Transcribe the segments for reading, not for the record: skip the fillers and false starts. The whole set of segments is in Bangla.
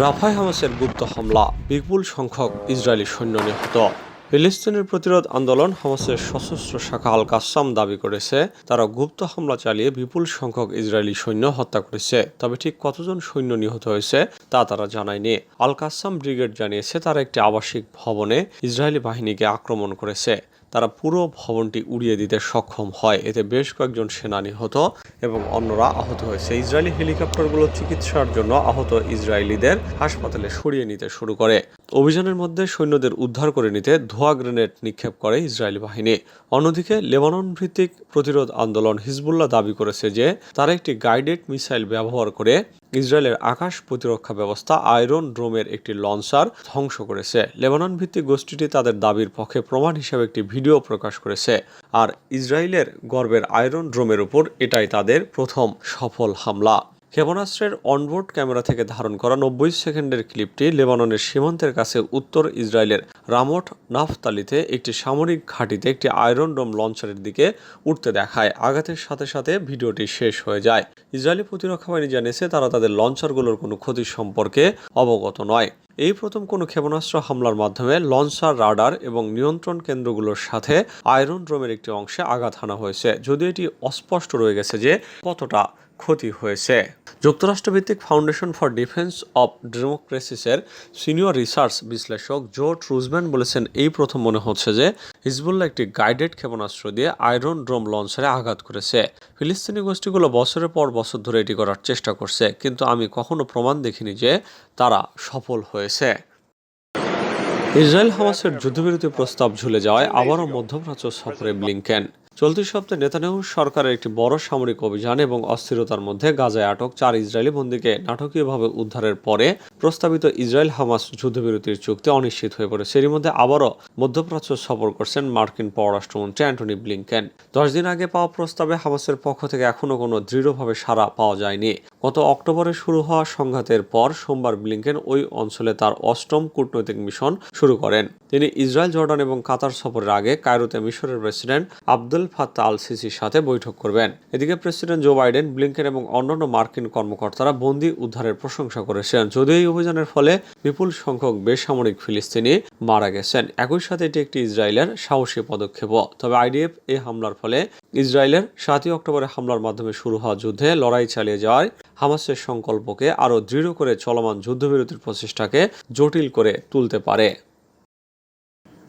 রাফায় হামাসের গুপ্ত হামলা, বিপুল সংখ্যক ইসরায়েলি সৈন্য নিহত। ফিলিস্তিনের প্রতিরোধ আন্দোলন হামাসের সশস্ত্র শাখা আল কাসাম দাবি করেছে তারা গুপ্ত হামলা চালিয়ে বিপুল সংখ্যক ইসরায়েলি সৈন্য হত্যা করেছে। তবে ঠিক কতজন সৈন্য নিহত হয়েছে তা তারা জানায়নি। আল কাসাম ব্রিগেড জানিয়েছে তারা একটি আবাসিক ভবনে ইসরায়েলি বাহিনীকে আক্রমণ করেছে। তারা পুরো ভবনটি উড়িয়ে দিতে সক্ষম হয়। এতে বেশ কয়েকজন সেনা নিহত এবং অন্যরা আহত হয়েছে। ইসরায়েলি হেলিকপ্টারগুলো চিকিৎসার জন্য আহত ইসরায়েলিদের হাসপাতালে সরিয়ে নিতে শুরু করে। অভিযানের মধ্যে সৈন্যদের উদ্ধার করে নিতে ধোঁয়া গ্রেনেড নিক্ষেপ করে ইসরায়েলি বাহিনী। অন্যদিকে লেবানন ভিত্তিক প্রতিরোধ আন্দোলন হিজবুল্লাহ দাবি করেছে যে তারা একটি গাইডেড মিসাইল ব্যবহার করে ইসরায়েলের আকাশ প্রতিরক্ষা ব্যবস্থা আয়রন ড্রোমের একটি লঞ্চার ধ্বংস করেছে। লেবানন ভিত্তিক গোষ্ঠীটি তাদের দাবির পক্ষে প্রমাণ হিসেবে একটি ভিডিও প্রকাশ করেছে। আর ইসরায়েলের গর্বের আয়রন ড্রোমের উপর এটাই তাদের প্রথম সফল হামলা। ক্ষেপণাস্ত্রের অনবোর্ড ক্যামেরা থেকে ধারণ করা 90 সেকেন্ডের ক্লিপটি লেবাননের সীমান্তের কাছে উত্তর ইসরায়েলের রামট নাফতালিতে একটি সামরিক ঘাঁটিতে একটি আয়রন ডোম লঞ্চারের দিকে উঠতে দেখায়। আঘাতের সাথে সাথে ভিডিওটি শেষ হয়ে যায়। ইসরায়েলি প্রতিরক্ষা বাহিনী জানিয়েছে তারা তাদের লঞ্চারগুলোর কোনো ক্ষতি সম্পর্কে অবগত নয়। এই প্রথম কোনো ক্ষেপণাস্ত্র হামলার মাধ্যমে লঞ্চার, রাডার এবং নিয়ন্ত্রণ কেন্দ্রগুলোর সাথে আয়রন ড্রোমের একটি অংশে আঘাত হানা হয়েছে, যদিও এটি অস্পষ্ট রয়ে গেছে যে কতটা ক্ষতি হয়েছে। যুক্তরাষ্ট্রভিত্তিক ফাউন্ডেশন ফর ডিফেন্স অব ডেমোক্রেসিসের সিনিয়র রিসার্চ বিশ্লেষক জো ট্রুজম্যান বলেছেন, এই প্রথম মনে হচ্ছে যে হিজবুল্লাহ একটি গাইডেড ক্ষেপণাস্ত্র দিয়ে আয়রন ড্রোম লঞ্চারে আঘাত করেছে। ফিলিস্তিনি গোষ্ঠীগুলো বছরের পর বছর ধরে এটি করার চেষ্টা করছে, কিন্তু আমি কখনো প্রমাণ দেখিনি যে তারা সফল হয়েছে। ইসরায়েল হামাসের যুদ্ধবিরতি প্রস্তাব ঝুলে যাওয়ায় আবারও মধ্যপ্রাচ্য সফরে ব্লিংকেন। চলতি সপ্তাহে নেতানিয়াহু সরকারের একটি বড় সামরিক অভিযান এবং অস্থিরতার মধ্যে গাজায় আটক 4 ইসরায়েলি বন্দীকে নাটকীয়ভাবে উদ্ধারের পরে প্রস্তাবিত ইসরায়েল হামাস যুদ্ধবিরতির চুক্তি অনিশ্চিত হয়ে পড়েছে। এর মধ্যে আবারও মধ্যপ্রাচ্য সফর করছেন মার্কিন পররাষ্ট্রমন্ত্রী অ্যান্টনি ব্লিংকেন। 10 দিন আগে পাওয়া প্রস্তাবে হামাসের পক্ষ থেকে এখনও কোনো দৃঢ়ভাবে সাড়া পাওয়া যায়নি। গত অক্টোবরে শুরু হওয়া সংঘাতের পর সোমবার ব্লিংকেন ওই অঞ্চলে তার 8ম কূটনৈতিক মিশন শুরু করেন। তিনি ইসরায়েল, জর্ডান এবং কাতার সফরের আগে কায়রোতে মিশরের প্রেসিডেন্ট আব্দুল ফাত্তাহ আল সিসির সাথে বৈঠক করবেন। এদিকে প্রেসিডেন্ট জো বাইডেন, ব্লিংকেন এবং অন্যান্য মার্কিন কর্মকর্তারা বন্দী উদ্ধারের প্রশংসা করেছেন, যদিও এই অভিযানের ফলে বিপুল সংখ্যক বেসামরিক ফিলিস্তিনি মারা গেছেন। একই সাথে এটি একটি ইসরায়েলের সাহসী পদক্ষেপও। তবে আইডিএফ এই হামলার ফলে ইসরায়েলের 7 অক্টোবরের হামলার মাধ্যমে শুরু হওয়া যুদ্ধে লড়াই চালিয়ে যাওয়ায় হামাসের সংকল্পকে আরও দৃঢ় করে চলমান যুদ্ধবিরতির প্রচেষ্টাকে জটিল করে তুলতে পারে।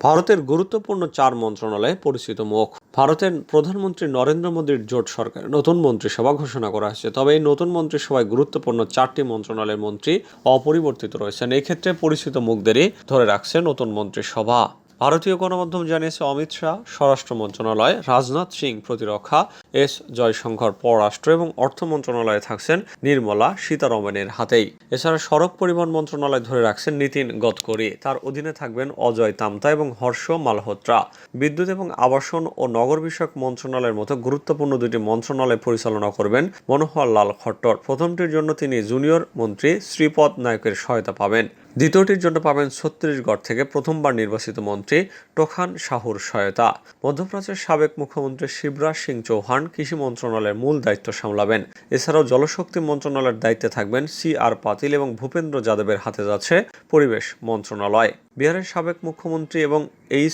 ভারতের গুরুত্বপূর্ণ 4 মন্ত্রণালয়ে পরিচিত মুখ। ভারতের প্রধানমন্ত্রী নরেন্দ্র মোদীর জোট সরকারের নতুন মন্ত্রিসভা ঘোষণা করা হয়েছে। তবে এই নতুন মন্ত্রিসভায় গুরুত্বপূর্ণ 4টি মন্ত্রণালয়ের মন্ত্রী অপরিবর্তিত রয়েছেন। এই ক্ষেত্রে পরিচিত মুখদেরই ধরে রাখছে নতুন মন্ত্রিসভা। ভারতীয় গণমাধ্যম জানিয়েছে অমিত শাহ স্বরাষ্ট্র মন্ত্রণালয়, রাজনাথ সিং প্রতিরক্ষা, এস জয়শঙ্কর পররাষ্ট্র এবং অর্থ মন্ত্রণালয়ে থাকছেন নির্মলা সীতারমণের হাতেই। এছাড়া সড়ক পরিবহন মন্ত্রণালয় ধরে রাখছেন নীতিন গডকরি। তার অধীনে থাকবেন অজয় তামতা এবং হর্ষ মালহোত্রা। বিদ্যুৎ এবং আবাসন ও নগর বিষয়ক মন্ত্রণালয়ের মতো গুরুত্বপূর্ণ 2টি মন্ত্রণালয় পরিচালনা করবেন মনোহর লাল খট্টর। প্রথমটির জন্য তিনি জুনিয়র মন্ত্রী শ্রীপদ নায়কের সহায়তা পাবেন। দ্বিতীয়টির জন্য পাবেন ছত্তিশগড় থেকে প্রথমবার নির্বাচিত মন্ত্রী টোখান সাহুর সহায়তা। মধ্যপ্রদেশের সাবেক মুখ্যমন্ত্রী শিবরাজ সিং চৌহান কৃষি মন্ত্রণালয়ের মূল দায়িত্ব সামলাবেন। এছাড়াও জলশক্তি মন্ত্রণালয়ের দায়িত্বে থাকবেন CR পাতিল এবং ভূপেন্দ্র যাদবের হাতে যাচ্ছে পরিবেশ মন্ত্রণালয়। বিহারের সাবেক মুখ্যমন্ত্রী এবং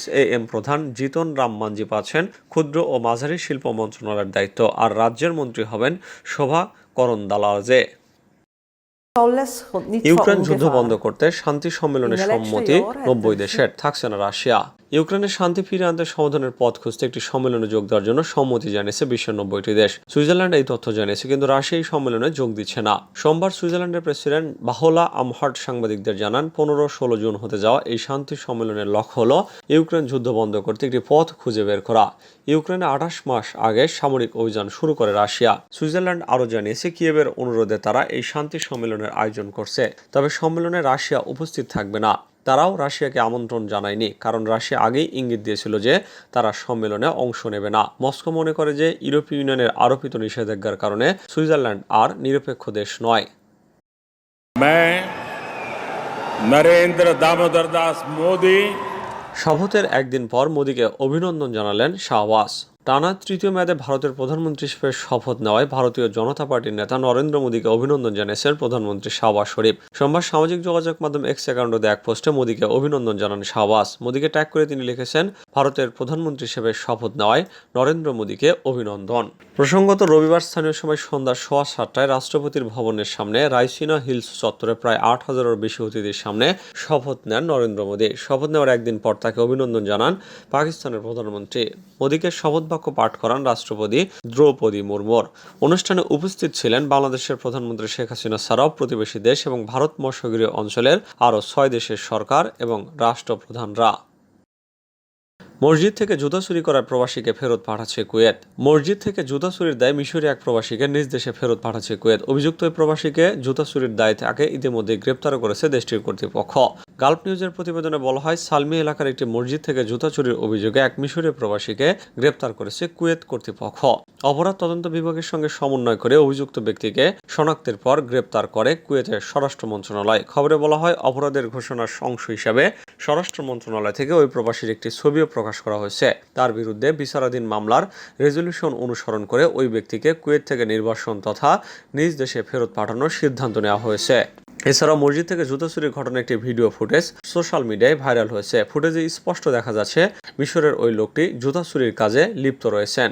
HAM প্রধান জিতন রাম মাঞ্জি পাচ্ছেন ক্ষুদ্র ও মাঝারি শিল্প মন্ত্রণালয়ের দায়িত্ব। আর রাজ্যের মন্ত্রী হবেন শোভা করন্দালাজে। ইউক্রেন যুদ্ধ বন্ধ করতে শান্তি সম্মেলনে সম্মতি 90 দেশের, থাকছে না রাশিয়া। ইউক্রেনের শান্তি ফিরিয়ে আনতে সমাধানের পথ খুঁজতে একটি সম্মেলনে যোগ দেওয়ার জন্য সম্মতি জানিয়েছে বিশ্বের 90টি দেশ। সুইজারল্যান্ড এই তথ্য জানিয়েছে, কিন্তু রাশিয়া এই সম্মেলনে যোগ দিচ্ছে না। সোমবার সুইজারল্যান্ডের প্রেসিডেন্ট বাহলা আমহার্ট সাংবাদিকদের জানান, 15-16 জুন হতে যাওয়া এই শান্তি সম্মেলনের লক্ষ্য হল ইউক্রেন যুদ্ধ বন্ধ করতে একটি পথ খুঁজে বের করা। ইউক্রেনে 28 মাস আগে সামরিক অভিযান শুরু করে রাশিয়া। সুইজারল্যান্ড আরও জানিয়েছে, কিয়েভের অনুরোধে তারা এই শান্তি সম্মেলনের আয়োজন করছে। তবে সম্মেলনে রাশিয়া উপস্থিত থাকবে না। তারাও রাশিয়াকে আমন্ত্রণ জানায়নি, কারণ রাশিয়া আগেই ইঙ্গিত দিয়েছিল যে তারা সম্মেলনে অংশ নেবে না। মস্কো মনে করে যে ইউরোপীয় ইউনিয়নের আরোপিত নিষেধাজ্ঞার কারণে সুইজারল্যান্ড আর নিরপেক্ষ দেশ নয়। নরেন্দ্র দামোদর দাস মোদি শপথের একদিন পর মোদিকে অভিনন্দন জানালেন শাহবাজ। টানা তৃতীয় মেয়াদে ভারতের প্রধানমন্ত্রী হিসেবে শপথ নেওয়ায় ভারতীয় জনতা পার্টির নেতা নরেন্দ্র মোদীকে অভিনন্দন জানিয়েছেন প্রধানমন্ত্রী শাহবাজ শরীফ। সোমবার সামাজিক যোগাযোগ মাধ্যম এক্স অ্যাকাউন্টে দেয়া এক পোস্টে মোদীকে অভিনন্দন জানান শাহবাজ। মোদীকে ট্যাগ করে তিনি লিখেছেন, ভারতের প্রধানমন্ত্রী হিসেবে শপথ নেওয়ায় নরেন্দ্র মোদীকে অভিনন্দন। প্রসঙ্গত, রবিবার স্থানীয় সময় সন্ধ্যা 7:15টায় রাষ্ট্রপতির ভবনের সামনে রাইসিনা হিলস চত্বরে প্রায় 8,000-এর বেশি অতিথির সামনে শপথ নেন নরেন্দ্র মোদী। শপথ নেওয়ার একদিন পর তাকে অভিনন্দন জানান পাকিস্তানের প্রধানমন্ত্রী। মোদীকে শপথ বাক্য পাঠ করান রাষ্ট্রপতি দ্রৌপদী মুর্মুর। অনুষ্ঠানে উপস্থিত ছিলেন বাংলাদেশের প্রধানমন্ত্রী শেখ হাসিনা ছাড়াও প্রতিবেশী দেশ এবং ভারত মহাসাগরীয় অঞ্চলের আরও 6 দেশের সরকার এবং রাষ্ট্রপ্রধানরা। মসজিদ থেকে জুতা চুরি করার প্রবাসীকে ফেরত পাঠাচ্ছে কুয়েত। মসজিদ থেকে জুতা চুরির দায়ে মিশরীয় এক প্রবাসীকে নিজ দেশে ফেরত পাঠাচ্ছে কুয়েত। অভিযুক্ত ওই প্রবাসীকে জুতা চুরির দায়ে তাকে ইতিমধ্যে গ্রেপ্তার করেছে দেশটির কর্তৃপক্ষ। গালফ নিউজের প্রতিবেদনে বলা হয়, সালমি এলাকার একটি মসজিদ থেকে জুতা চুরির অভিযোগে এক মিশরীয় প্রবাসীকে গ্রেপ্তার করেছে কুয়েত কর্তৃপক্ষ। অপরাধ তদন্ত বিভাগের সঙ্গে সমন্বয় করে অভিযুক্ত ব্যক্তিকে শনাক্তের পর গ্রেপ্তার করে কুয়েতের স্বরাষ্ট্র মন্ত্রণালয়। খবরে বলা হয়, অপরাধের ঘোষণার অংশ হিসাবে স্বরাষ্ট্র মন্ত্রণালয় থেকে ওই প্রবাসীর একটি ছবিও প্রকাশ করা হয়েছে। তার বিরুদ্ধে বিচারাধীন মামলার রেজলিউশন অনুসরণ করে ওই ব্যক্তিকে কুয়েত থেকে নির্বাসন তথা নিজ দেশে ফেরত পাঠানোর সিদ্ধান্ত নেওয়া হয়েছে। এছাড়াও মসজিদ থেকে জুতা চুরির ঘটনার একটি ভিডিও ফুটেজ সোশ্যাল মিডিয়ায় ভাইরাল হয়েছে। ফুটেজে স্পষ্ট দেখা যাচ্ছে মিশরের ওই লোকটি জুতা চুরির কাজে লিপ্ত রয়েছেন।